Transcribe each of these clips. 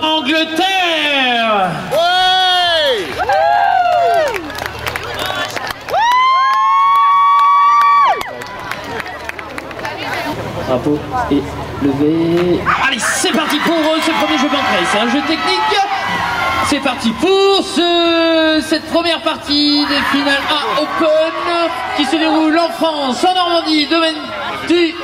d'Angleterre. Drapeau est levé. Allez, c'est parti pour ce premier jeu banquet. C'est un jeu technique. C'est parti pour cette première partie des finales A Open qui se déroule en France, en Normandie, domaine du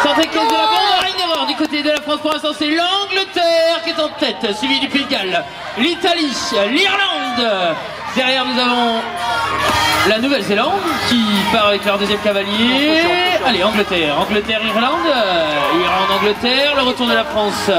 centre caisse de la bande. Une erreur du côté de la France pour l'instant, c'est l'Angleterre qui est en tête, suivi du Pays de Galles, l'Italie, l'Irlande. Derrière nous avons la Nouvelle-Zélande qui part avec leur deuxième cavalier. Allez, Angleterre, Irlande, Angleterre, le retour de la France.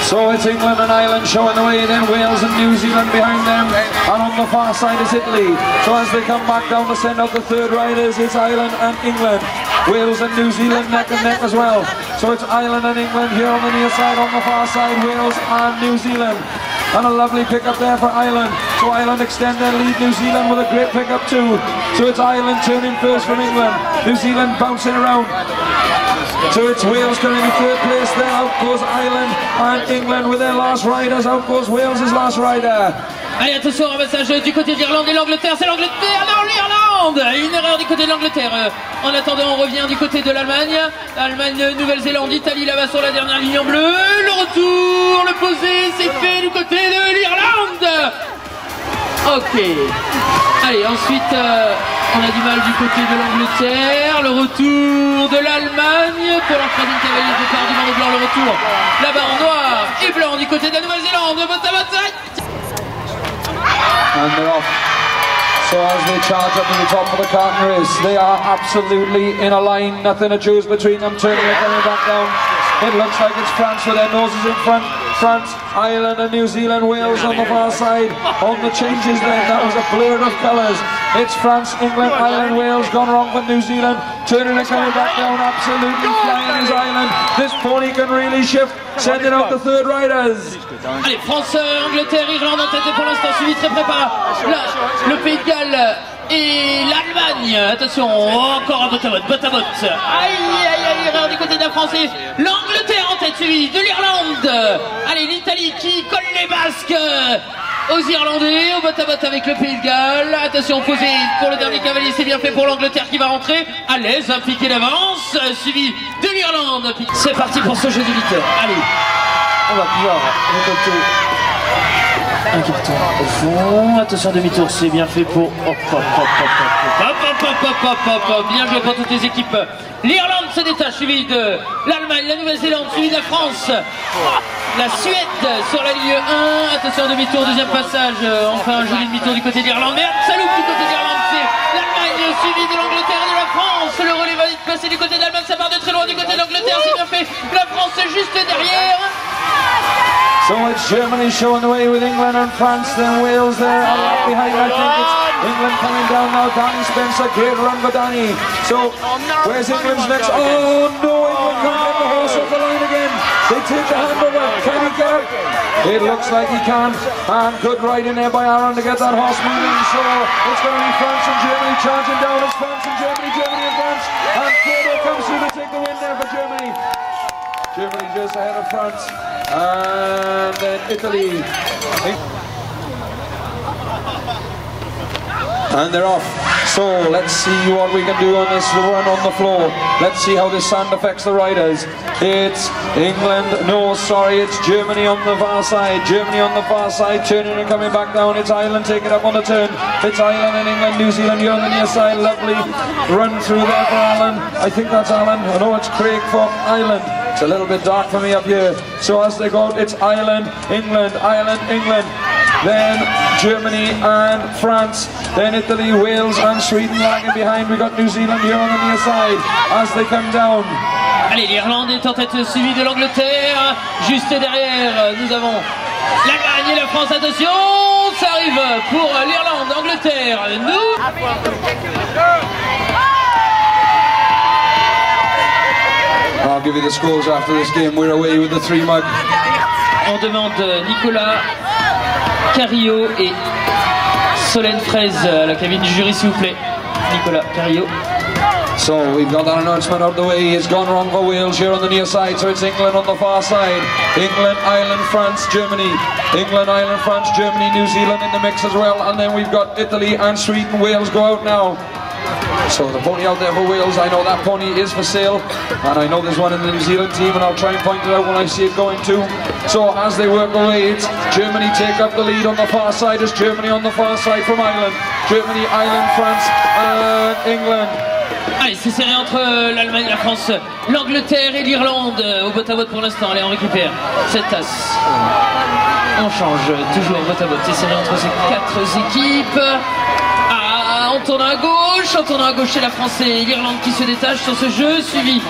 So it's England and Ireland showing the way, then Wales and New Zealand behind them, and on the far side is Italy. So as they come back down to send out the third riders, it's Ireland and England. Wales and New Zealand neck and neck as well. So it's Ireland and England here on the near side, on the far side Wales and New Zealand. And a lovely pickup there for Ireland. So Ireland extend their lead, New Zealand with a great pickup too. So it's Ireland turning first from England, New Zealand bouncing around. So it's Wales coming in third place there, out goes Ireland and England with their last riders, out goes Wales' last rider. Allez, attention, ramassage du côté de l'Irlande et l'Angleterre, c'est l'Angleterre, non, l'Irlande. Une erreur du côté de l'Angleterre. En attendant, on revient du côté de l'Allemagne. Allemagne, Nouvelle-Zélande, Italie là-bas sur la dernière ligne en bleu. Le retour, le posé, c'est fait du côté de l'Irlande. Ok. Allez, ensuite, on a du mal du côté de l'Angleterre. Le retour de l'Allemagne pour leur troisième cavalier de part du bandeau blanc. Le retour là-bas en noir et blanc du côté de la Nouvelle-Zélande. And they're off. So as they charge up to the top of the carton race, they are absolutely in a line, nothing to choose between them, turning it coming back down. It looks like it's France with their noses in front. France, Ireland and New Zealand, Wales on the far side. On the changes then, that was a blur of colours. It's France, England, Ireland, Wales, gone wrong for New Zealand. Turning it coming back down, absolutely flying is Ireland. This pony can really shift, sending out the third riders. Allez, France, Angleterre, Irlande en tête pour l'instant, suivi très près par le Pays de Galles et l'Allemagne. Attention, encore un botte à botte. Aïe, erreur du côté de la France et l'Angleterre en tête, suivi de l'Irlande. Allez, l'Italie qui colle les Basques aux Irlandais, au botte à botte avec le Pays de Galles. Attention, posé pour le dernier cavalier, c'est bien fait pour l'Angleterre qui va rentrer à l'aise, piqué d'avance, suivi de l'Irlande. C'est parti pour ce jeu du litre. Allez, on va pouvoir récolter un carton au fond. Attention, demi-tour, c'est bien fait pour... Bien joué pour toutes les équipes. L'Irlande se détache, suivi de l'Allemagne, la Nouvelle-Zélande, suivi de la France. La Suède sur la ligne 1. Attention, demi-tour, deuxième passage. Enfin, un joli demi-tour du côté de l'Irlande. Merde, salut du côté de l'Irlande, c'est l'Allemagne, suivi de l'Angleterre et de la France. Le relais va vite passer du côté de l'Allemagne, ça part de très loin du côté de l'Angleterre, c'est bien fait. La France juste derrière. So it's Germany showing the way with England and France, then Wales there, a lot behind. I think it's England coming down now. Danny Spencer, great run for Danny. So where's England's next? Oh no, England can't get the horse off the line again. They take the handover. Can he get it? It looks like he can. And good riding there by Aaron to get that horse moving. So it's going to be France and Germany charging down. It's France and Germany, Germany and France. And Frodo comes through to take the win there for Germany. Germany just ahead of France, and then Italy. And they're off. So let's see what we can do on this run on the floor. Let's see how this sand affects the riders. It's England, no sorry, it's Germany on the far side. Germany on the far side, turning and coming back down. It's Ireland taking up on the turn. It's Ireland and England, New Zealand here on the near side. Lovely run through there for Alan. I think that's Alan. I know it's Craig for Ireland. It's a little bit dark for me up here. So as they go, it's Ireland, England, Ireland, England. Then Germany and France. Then Italy, Wales and Sweden lagging behind. We got New Zealand here on the near side as they come down. Allez, l'Irlande est en tête suivie de l'Angleterre. Juste derrière, nous avons l'Allemagne et la France. Attention, ça arrive pour l'Irlande, Angleterre. Nous... I'll give you the scores after this game. We're away with the 3 mug. On demande Nicolas Carillo et Solène Fraise à la cabine du jury, s'il vous plaît. Nicolas Carillo. So we've got that announcement out of the way. It's gone wrong for Wales here on the near side, so it's England on the far side. England, Ireland, France, Germany. England, Ireland, France, Germany, New Zealand in the mix as well. And then we've got Italy and Sweden. Wales go out now. So the pony out there for Wales, I know that pony is for sale, and I know there's one in the New Zealand team, and I'll try and point it out when I see it going too. So as they work away, it's Germany take up the lead on the far side. It's Germany on the far side from Ireland. Germany, Ireland, France and England. Allez, c'est serré entre l'Allemagne, la France, l'Angleterre et l'Irlande. Au botte à botte pour l'instant. Allez, on récupère cette tasse. On change toujours botte à botte. C'est serré entre ces quatre équipes. On tourne à gauche, c'est la France et l'Irlande qui se détachent sur ce jeu, suivi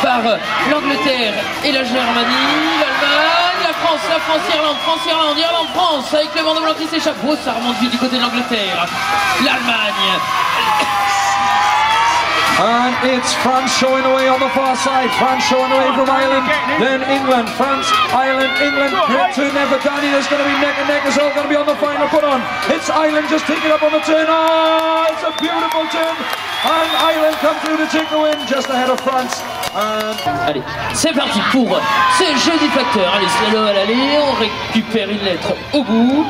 par l'Angleterre et la Germanie, l'Allemagne, la France, Irlande, Irlande, France, avec le vent de blanc qui s'échappe. Oh, ça remonte vite du côté de l'Angleterre, l'Allemagne. And it's France showing away on the far side. France showing away from Ireland. Then England, France, Ireland, England. Great turn there for Danny. There's going to be neck and neck. It's all going to be on the final put on. It's Ireland just taking up on the turn. Oh, it's a beautiful turn. And Ireland come through to take the win just ahead of France. Allez, c'est parti pour ce jeu des facteurs. Allez, slalom à l'aller, on récupère une lettre au bout.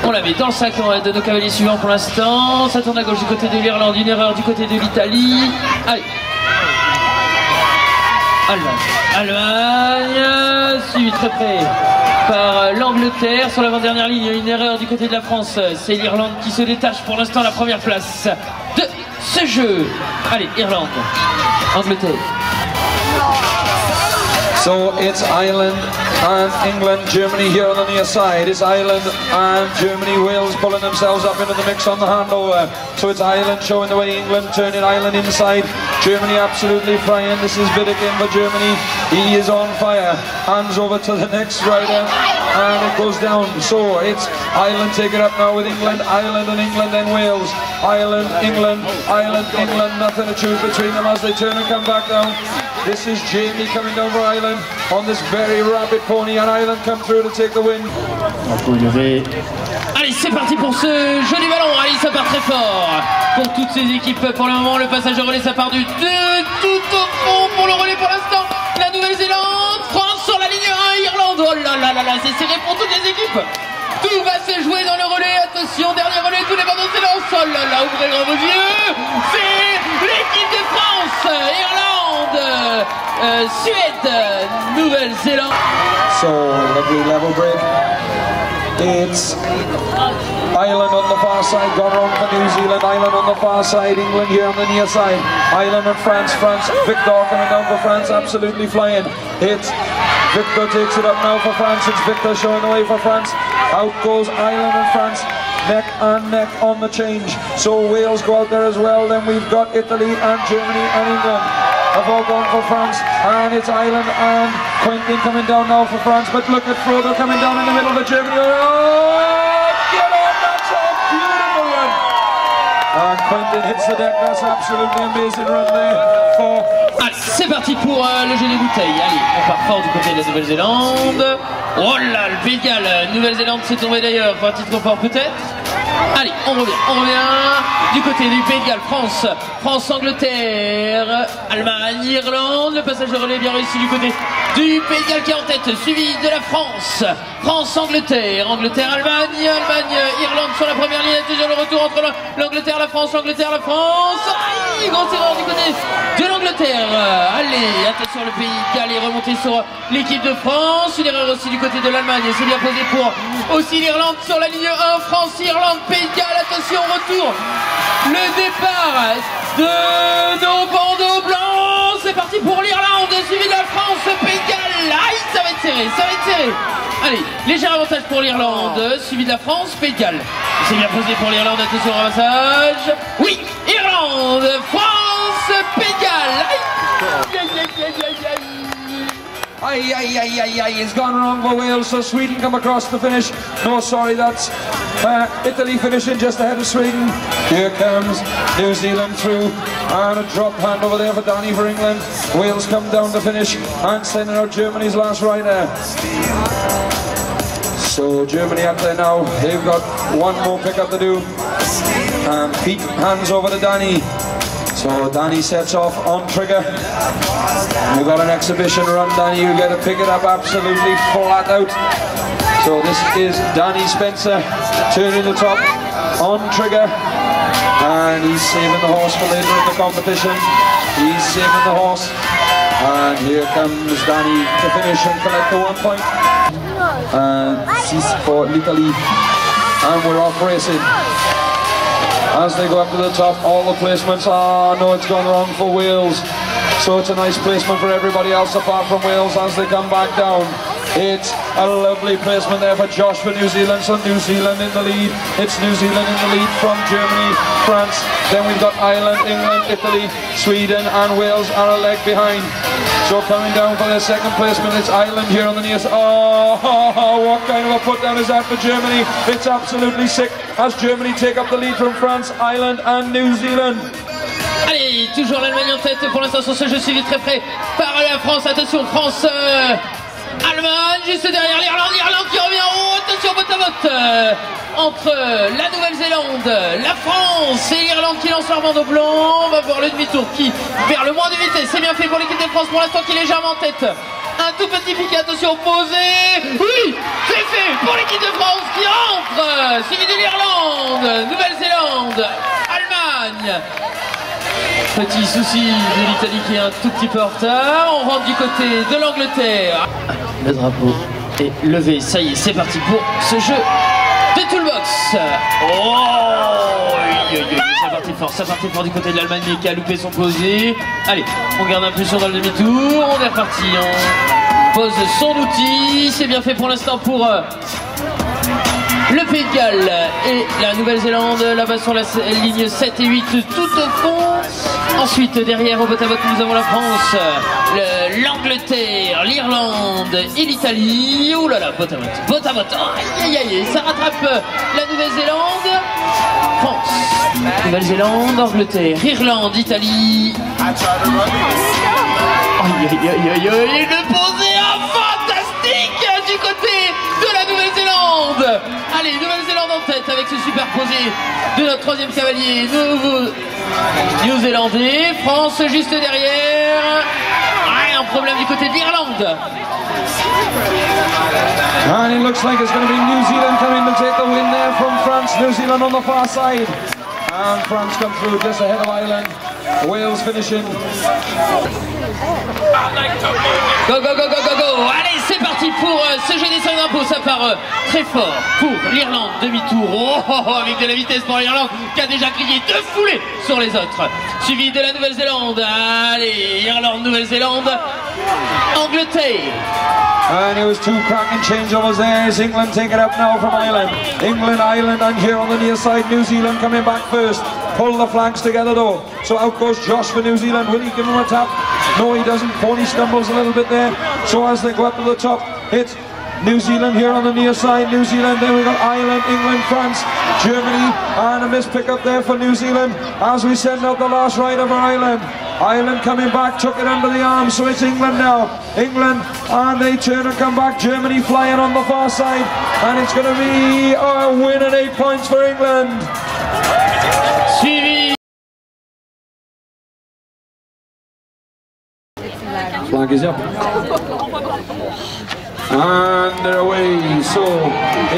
On la met dans le sac de nos cavaliers suivants pour l'instant. Ça tourne à gauche du côté de l'Irlande, une erreur du côté de l'Italie. Allez. Allemagne, suivi très près par l'Angleterre sur l'avant-dernière ligne. Une erreur du côté de la France. C'est l'Irlande qui se détache pour l'instant la première place de ce jeu. Allez, Irlande, Angleterre. So it's Ireland and England, Germany here on the near side. It's Ireland and Germany, Wales pulling themselves up into the mix on the handover. So it's Ireland showing the way, England turning Ireland inside. Germany absolutely flying. This is Vidic in for Germany. He is on fire. Hands over to the next rider and it goes down. So it's Ireland take it up now with England, Ireland and England, then Wales. Ireland, England, Ireland, England. Nothing to choose between them as they turn and come back down. This is Jamie coming down for Ireland on this very rapid pony, and Ireland come through to take the win. Allez, c'est parti pour ce jeu du ballon. Allez, ça part très fort pour toutes ces équipes. Pour le moment, le passage de relais, ça part du tout au fond pour le relais pour l'instant. La Nouvelle-Zélande, France sur la ligne 1, Irlande. Oh là là là là, c'est serré pour toutes les équipes. Tout va se jouer dans le relais. Attention, dernier relais, tous les bandeaux s'élancent. Oh là là, ouvrez grand vos yeux. C'est l'équipe de France, Irlande, Suède, Nouvelle-Zélande. So, lovely level break. It's Ireland on the far side, gone wrong for New Zealand. Ireland on the far side, England here on the near side. Ireland and France, Victor coming down for France, absolutely flying. It's Victor takes it up now for France. It's Victor showing the way for France. Out goes Ireland and France, neck and neck on the change. So Wales go out there as well. Then we've got Italy and Germany and England have all gone for France, and it's Ireland and Quentin coming down now for France. But look at Frodo coming down in the middle of Germany. Oh, get on! That's a beautiful run. And Quentin hits the deck. That's absolutely amazing run there for. Allez, c'est parti pour le jeu des bouteilles. Allez, on part fort du côté de la Nouvelle-Zélande. Oh là, le Pays de Galles. Nouvelle-Zélande s'est tombée d'ailleurs pour un titre fort peut-être. Allez, on revient du côté du Pays de Galles, France, Angleterre, Allemagne, Irlande. Le passage de relais bien réussi du côté du Pays de Galles qui est en tête, suivi de la France, Angleterre, Allemagne, Irlande sur la première ligne. Déjà le retour entre l'Angleterre, la France. Aïe, grosse erreur du côté de l'Angleterre. Allez, attention, le Pays de Galles est remonté sur l'équipe de France. Une erreur aussi du côté de l'Allemagne. C'est bien posé pour aussi l'Irlande sur la ligne 1. France, Irlande, Pays de Galles. Attention, retour. Le départ de nos bandeaux blancs. C'est parti pour l'Irlande, suivi de la France, Pays de Galles. Aïe, ça va être serré. Allez, léger avantage pour l'Irlande, suivi de la France, Pays de Galles. C'est bien posé pour l'Irlande, attention au ramassage. Oui, Irlande, France, Pays de Galles. Aye, it's gone wrong for Wales, so Sweden come across the finish. No, sorry, that's Italy finishing just ahead of Sweden. Here comes New Zealand through, and a drop hand over there for Danny for England. Wales come down to finish, and sending out Germany's last rider. So Germany up there now, they've got one more pickup to do. And Pete hands over to Danny. So Danny sets off on trigger. We've got an exhibition run, Danny. You get to pick it up absolutely flat out. So this is Danny Spencer turning the top on trigger. And he's saving the horse for later in the competition. He's saving the horse. And here comes Danny to finish and collect the 1 point. And 6 for l'Italie. And we're off racing. As they go up to the top, all the placements are, no, it's gone wrong for Wales. So it's a nice placement for everybody else apart from Wales as they come back down. It's a lovely placement there for Josh for New Zealand. So New Zealand in the lead. It's New Zealand in the lead from Germany, France. Then we've got Ireland, England, Italy, Sweden and Wales are a leg behind. So coming down for their second placement, it's Ireland here on the near side. Oh, what kind of a put down is that for Germany? It's absolutely sick as Germany take up the lead from France, Ireland and New Zealand. Allez, toujours l'Allemagne en tête pour l'instant sur ce jeu suivi très près par la France. Attention, France, Allemagne, juste derrière l'Irlande qui revient en haut. Attention, botte à botte entre la Nouvelle-Zélande, la France et l'Irlande qui lance leur bandeau blanc. On va voir le demi-tour qui perd le moins de vitesse. C'est bien fait pour l'équipe de France pour l'instant qui est légèrement en tête. Un tout petit piqué, attention, posé. Oui, c'est fait pour l'équipe de France qui rentre. Suivi de l'Irlande, Nouvelle-Zélande, Allemagne. Petit souci de l'Italie qui est un tout petit peu en retard. On rentre du côté de l'Angleterre. Le drapeau est levé. Ça y est, c'est parti pour ce jeu de toolbox. Oh, ça partit fort. Ça partit fort du côté de l'Allemagne qui a loupé son posé. Allez, on garde impulsion dans le demi-tour. On est reparti. On pose son outil. C'est bien fait pour l'instant pour le Pays de Galles et la Nouvelle-Zélande. Là-bas sur la ligne 7 et 8 tout au fond. Ensuite, derrière au botte à botte, nous avons la France, l'Angleterre, l'Irlande et l'Italie. Ouh là là, botte à botte, botte à botte. Oh, aïe aïe aïe, ça rattrape la Nouvelle-Zélande. France, Nouvelle-Zélande, Angleterre, Irlande, Italie. Aïe aïe aïe aïe aïe, le posé fantastique du côté de la Nouvelle-Zélande. Allez, Nouvelle-Zélande en tête avec ce super posé de notre troisième cavalier nouveau Néo-Zélandais. France juste derrière. Un problème du côté de l'Irlande. And it looks like it's going to be New Zealand coming to take the win there from France. New Zealand on the far side. And France come through just ahead of Ireland. Wales finishing. Go, go, go, go, go, go. Allez, c'est parti pour ce jeu des 100 d'impôts. Ça part très fort pour l'Irlande. Demi-tour. Oh, avec de la vitesse pour l'Irlande qui a déjà crié de foulée sur les autres. Suivi de la Nouvelle-Zélande. Allez, Irlande, Nouvelle-Zélande, Angleterre. And it was two cracking changeovers there as England take it up now from Ireland. England, Ireland, and here on the near side, New Zealand coming back first. Pull the flanks together though. So out goes Josh for New Zealand. Will he give him a tap? No, he doesn't. Pony stumbles a little bit there. So as they go up to the top, it's New Zealand here on the near side. New Zealand, then we got Ireland, England, France, Germany, and a missed pick up there for New Zealand as we send out the last rider for Ireland. Ireland coming back, took it under the arm, so it's England now. England, and they turn and come back. Germany flying on the far side, and it's going to be a win and 8 points for England. Suivi. Flag is up. And they're away. So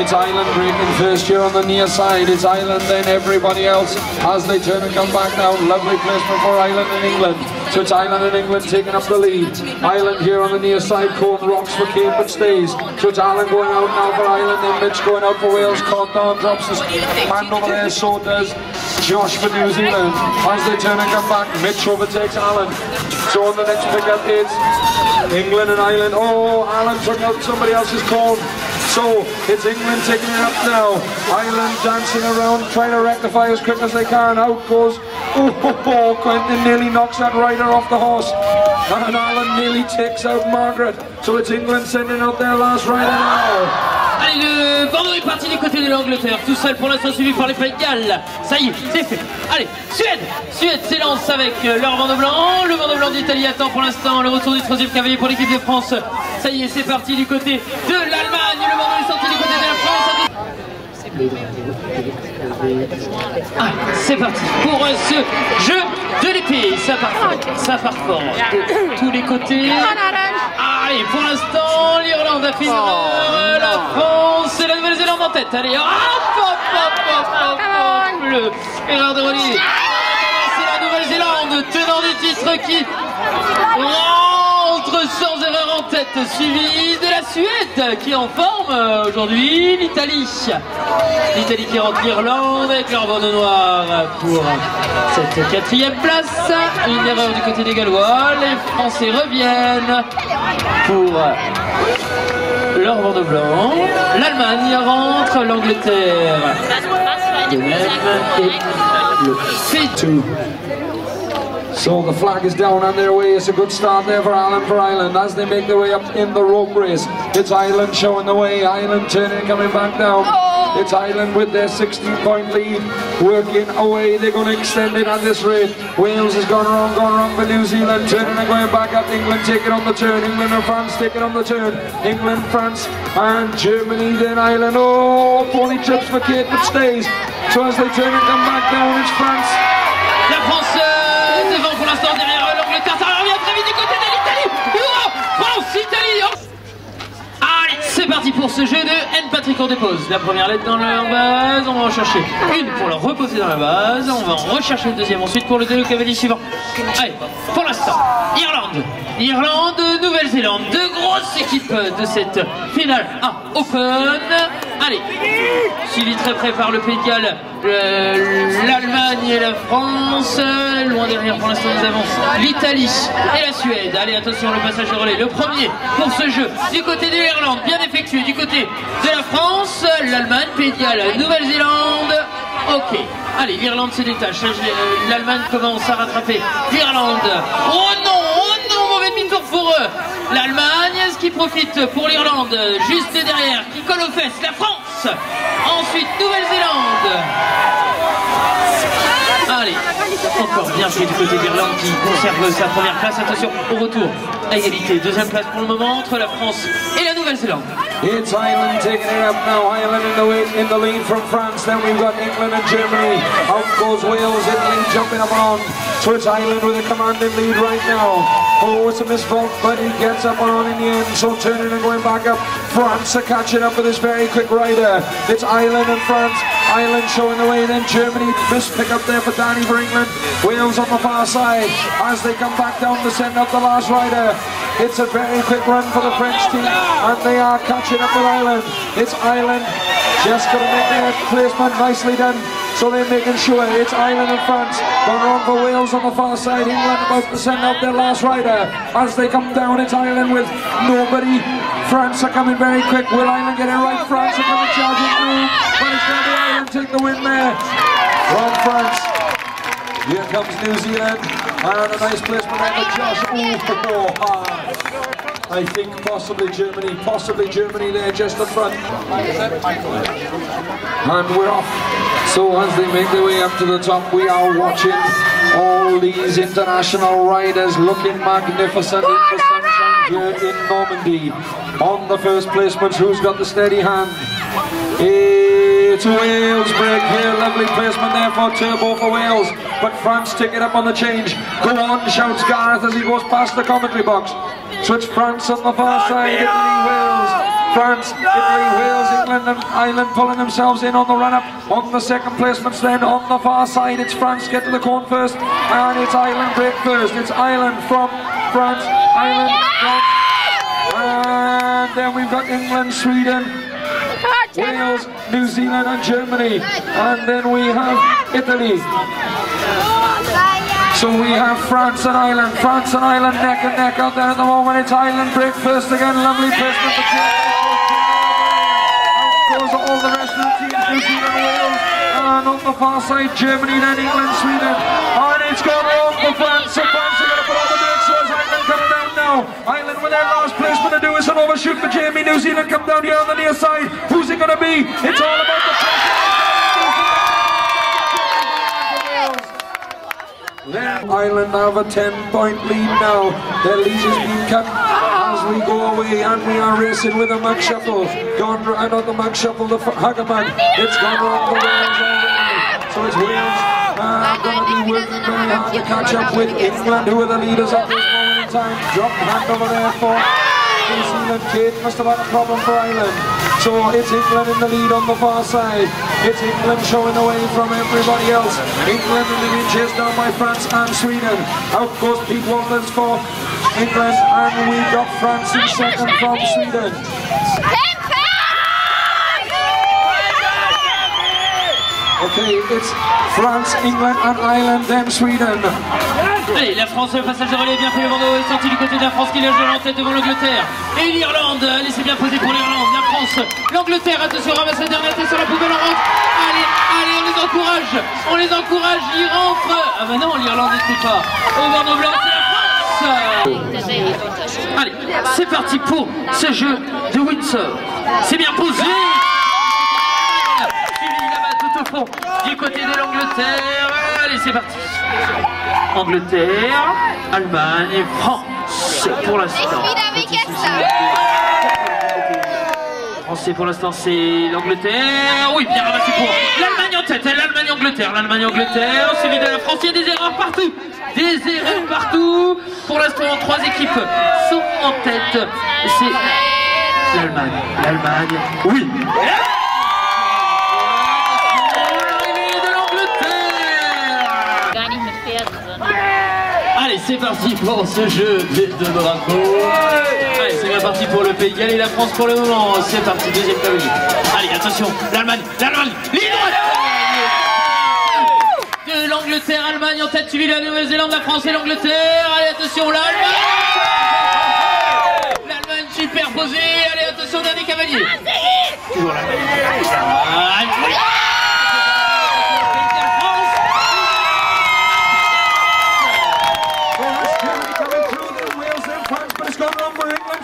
it's Ireland breaking first here on the near side. It's Ireland, then everybody else as they turn and come back now. Lovely placement for Ireland and England. So it's Ireland and England taking up the lead. Ireland here on the near side. Cone rocks for Cambridge stays. So it's Alan going out now for Ireland. Then Mitch going out for Wales. Condon drops his hand over there. So does Josh for New Zealand. As they turn and come back, Mitch overtakes Alan. So on the next pickup it's England and Ireland. Oh, Alan took out somebody else's cone. So it's England taking it up now. Ireland dancing around, trying to rectify as quick as they can. Out goes, oh, Quentin nearly knocks that rider off the horse. And Alan nearly takes out Margaret. So it's England sending out their last rider now. Allez, le bandeau est parti du côté de l'Angleterre, tout seul pour l'instant suivi par les Pays de Galles. Ça y est, c'est fait. Allez, Suède s'élance avec leur bandeau blanc. Le bandeau blanc d'Italie attend pour l'instant le retour du troisième cavalier pour l'équipe de France. Ça y est, c'est parti du côté de l'Allemagne. Le bandeau est sorti du côté de la France. C'est parti pour ce jeu de l'épée. Ça part fort de tous les côtés. Allez, pour l'instant, l'Irlande a fait une erreur. La France et la Nouvelle-Zélande en tête. Allez, erreur de Rolly. C'est la Nouvelle-Zélande, tenant du titre, qui rentre sans erreur en tête, suivi de la Suède qui est en forme aujourd'hui, l'Italie. L'Italie qui rentre l'Irlande avec leur bandeau noir pour cette 4e place. Une erreur du côté des Gallois, les Français reviennent pour leur bandeau blanc. L'Allemagne rentre, l'Angleterre de même et le fait. So the flag is down on their way. It's a good start there for Ireland as they make their way up in the rope race. It's Ireland showing the way. Ireland turning, coming back down. It's Ireland with their 16-point lead, working away. They're going to extend it at this rate. Wales has gone wrong for New Zealand, turning and going back up. England take it on the turn. England and France take it on the turn. England, France, and Germany, then Ireland. Oh, pony trips for Kate, but stays. So as they turn and come back down, it's France. La France devant pour l'instant derrière l'Angleterre. Ça revient très vite du côté de l'Italie. France-Italie. Allez, c'est parti pour ce jeu de N. Patrick. On dépose la première lettre dans leur base. On va en chercher une pour la reposer dans la base. On va en rechercher une deuxième ensuite pour le deux cavaliers suivant. Allez, pour l'instant, Irlande, Nouvelle-Zélande. Deux grosses équipes de cette finale à Open. Allez, suivi très près par le Pays de Galles, l'Allemagne et la France. Loin derrière pour l'instant nous avons l'Italie et la Suède. Allez, attention, le passage de relais. Le premier pour ce jeu du côté de l'Irlande, bien effectué. Du côté de la France, l'Allemagne, Pays de Galles, Nouvelle-Zélande. Ok, allez, l'Irlande se détache. L'Allemagne commence à rattraper l'Irlande. Oh non, mauvais demi-tour pour eux. L'Allemagne, ce qui profite pour l'Irlande, juste derrière, qui colle aux fesses. La France, ensuite Nouvelle-Zélande. Allez, encore bien fait du côté de l'Irlande qui conserve sa première place. Attention, au retour à égalité. Deuxième place pour le moment entre la France et la Nouvelle-Zélande. It's Ireland taking it up now. Ireland in the lead from France. Then we've got England and Germany. Out goes Wales, Italy jumping up on. So it's Ireland with a commanding lead right now. Oh, it's a misfault, but he gets up on in the end. So turning and going back up. France are catching up with this very quick rider. It's Ireland and France. Ireland showing the way, then Germany. Missed pick up there for Danny for England. Wales on the far side as they come back down to send up the last rider. It's a very quick run for the French team, and they are catching up with Ireland. It's Ireland just going to make their placement, nicely done. So they're making sure it's Ireland and France. Gone wrong for Wales on the far side. England about to send out their last rider. As they come down, it's Ireland with nobody. France are coming very quick. Will Ireland get it right? France are coming charging through, but it's going to be Ireland take the win there from France. Here comes New Zealand, and a nice placement there for Josh. I think possibly Germany there just in front. And we're off. So as they make their way up to the top, we are watching all these international riders looking magnificent in the sunshine here in Normandy. On the first placement, who's got the steady hand? It's Wales break here, lovely placement there for Turbo for Wales, but France take it up on the change. Go on, shouts Gareth as he goes past the commentary box. So it's France on the far side, Italy, Wales, France, Italy, Wales, England and Ireland pulling themselves in on the run-up. On the second placements then, on the far side, it's France get to the cone first, and it's Ireland break first. It's Ireland from France, Ireland, France, and then we've got England, Sweden, Wales, New Zealand and Germany, and then we have Italy. So we have France and Ireland neck and neck out there at the moment. It's Ireland break first again, lovely placement for Germany. Out goes all the rest of the teams, New Zealand, Wales, and on the far side Germany, then England, Sweden, and it's gone wrong for France. So France are going to put on the brakes, so as Ireland come down now. Ireland with their last placement to do is an overshoot for Jamie. New Zealand come down here on the near side. Who's it going to be? It's all about the pressure. Then Ireland have a 10-point lead now. Their lead has been cut as as we go away, and we are racing with a mug shuffle. Gone, another mug shuffle, the Hagamug. It's gone wrong for Wales already. So it's Wales going to be working very hard to catch up with England, who are the leaders at this moment in time. Drop hand over there for New Zealand. Kate must have had a problem for Ireland. So it's England in the lead on the far side. It's England showing away from everybody else. England in the lead, chased down by France and Sweden. Out goes Pete Walters for England, and we got France in second from Sweden. Okay, it's France, England and Ireland, then Sweden. Allez, la France, le passage de relais bien fait, le bandeau est sorti du côté de la France qui lève en tête devant l'Angleterre. Et l'Irlande, allez, c'est bien posé pour l'Irlande, la France, l'Angleterre, attention, ramasse la dernière tête sur la poubelle, on rentre. Allez, allez, on les encourage, ils rentrent. Ah bah non, l'Irlande n'écoute pas. Au bandeau blanc, c'est la France. Allez, c'est parti pour ce jeu de Windsor. C'est bien posé. Du côté de l'Angleterre, allez c'est parti. Angleterre, Allemagne et France pour l'instant. Français pour l'instant c'est l'Angleterre. Oui, bien ramassé pour l'Allemagne en tête. L'Allemagne-Angleterre, suivi de la France. Il y a des erreurs partout. Pour l'instant, 3 équipes sont en tête. C'est l'Allemagne. Oui. Allez, c'est parti pour ce jeu des 2 drapeaux. Allez, c'est bien parti pour le Pays de Galles et la France pour le moment. C'est parti, deuxième cavalier. Allez, attention, l'Allemagne, de l'Angleterre, Allemagne en tête, suivi de la Nouvelle-Zélande, la France et l'Angleterre. Allez, attention, l'Allemagne superposée. Allez, attention, dernier cavalier. Toujours l'Allemagne.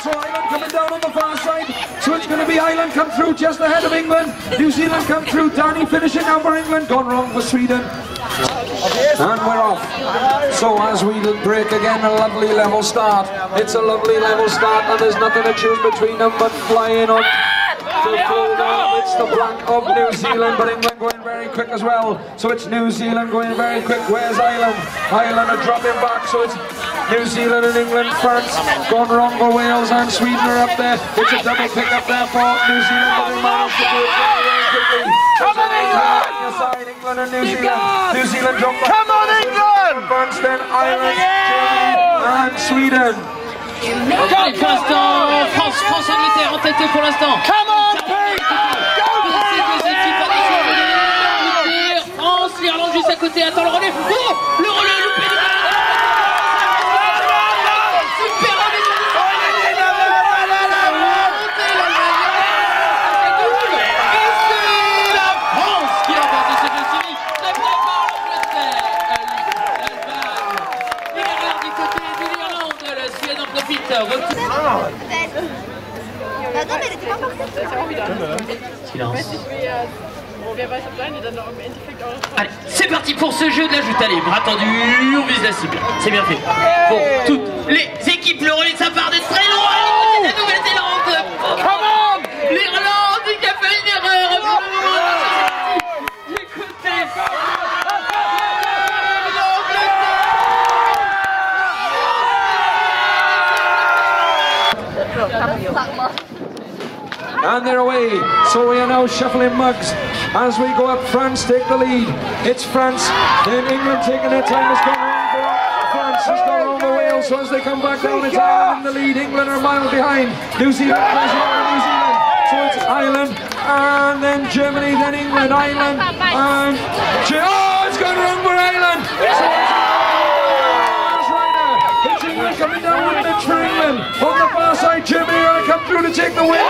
So Ireland coming down on the far side. So it's going to be Ireland come through just ahead of England. New Zealand come through. Danny finishing now for England. Gone wrong for Sweden. And we're off. So as we break again, a lovely level start. It's a lovely level start, and there's nothing to choose between them but flying on. It's the black of New Zealand, but England going very quick as well. So it's New Zealand going very quick. Where's Ireland? Ireland are dropping back, so it's New Zealand and England. France gone wrong for Wales, and Sweden are up there. It's a double pick up there for New Zealand, but they managed to do it very, very quickly. Come on, England! England and New Zealand. New Zealand drop back. Come on, England! France, then Ireland, Germany and Sweden. Allez, pour l'instant, France-Angleterre en tête pour l'instant. Come on, Pete! Angleterre, France, l'Irlande juste à côté. Attends le relais. Oh, le relais, le Pays de Galles. Super relais. Et c'est la France qui remporte ce jeu civique. Très bien par l'Angleterre. L'Allemagne. L'erreur du côté de l'Irlande. La Suède en profite. Silence. Allez, c'est parti pour ce jeu de la joute. Allez, bras tendus, on vise la cible. C'est bien fait. Pour toutes les équipes, le relais ça part d'être très loin. La Nouvelle-Zélande. L'Irlande qui a fait une erreur. Pour le moment, écoutez. And they're away. So we are now shuffling mugs as we go up. France take the lead. It's France. Then England taking their time. It's gone wrong for France. It's gone wrong for Wales. So as they come back down, it's Ireland in the lead. England are a mile behind. New Zealand plays over New Zealand. So it's Ireland and then Germany, then England, Ireland and oh, it's gone wrong for Ireland. So it's England coming down with the for England. On the far side, Germany are going to come through to take the win.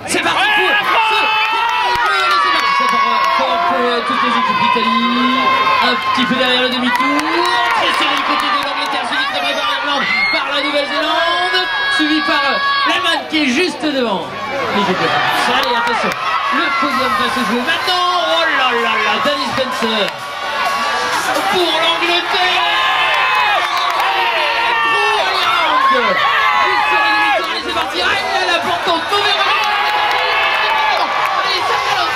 C'est parti pour toutes les équipes d'Italie. Un petit peu derrière le demi-tour. Très serré du côté de l'Angleterre, suivi très près par l'Irlande, par la Nouvelle-Zélande, suivi par l'Allemagne qui est juste devant. Allez, attention, le podium va se jouer maintenant. Oh là là là, Danny Spencer. pour l'Angleterre. C'est parti, allez, la porte en mauvais relais. Allez, ça ballonne.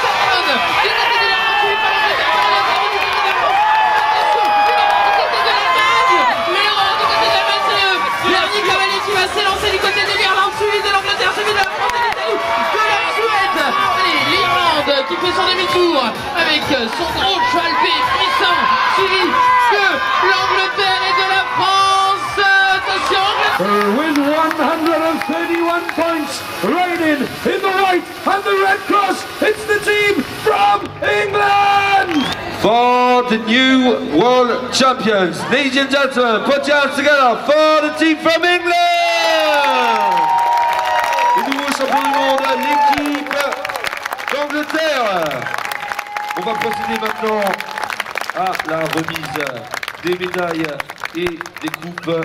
Du côté de l'Irlande, suivi par l'Angleterre, par l'Allemagne, du côté de la France. Attention, du côté de l'Allemagne. L'Iran, du côté de l'Allemagne, c'est eux. Dernier cavalier qui va s'élancer du côté de l'Irlande, suivi de l'Angleterre, suivi de la France et de l'Italie, de la Suède. Allez, l'Irlande qui fait son demi-tour avec son gros cheval B puissant, suivi de l'Angleterre et de la France. Attention, With 131 points, reigning in the white and the red cross, it's the team from England! For the new world champions, ladies and gentlemen, put your hands together for the team from England! Le nouveau champion du monde, l'équipe d'Angleterre! On va procéder maintenant à la remise des médailles et des coupes.